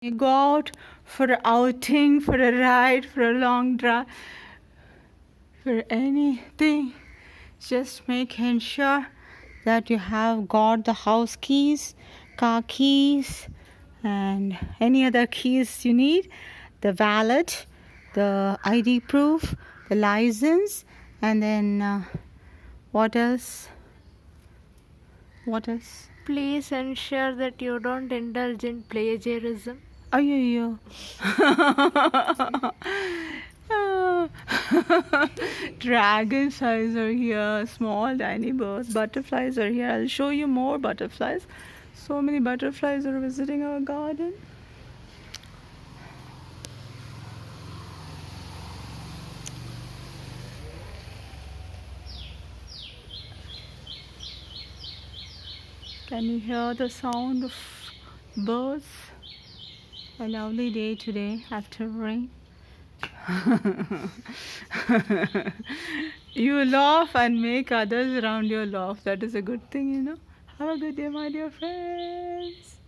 You go out for an outing, for a ride, for a long drive, for anything, just making sure that you have got the house keys, car keys, and any other keys you need, the wallet, the ID proof, the license, and then what else? What else? Please ensure that you don't indulge in plagiarism. Ayyo. Dragonflies are here, small tiny birds. Butterflies are here. I'll show you more butterflies. So many butterflies are visiting our garden. Can you hear the sound of birds? A lovely day today after rain. You laugh and make others around you laugh. That is a good thing, you know. Have a good day, my dear friends.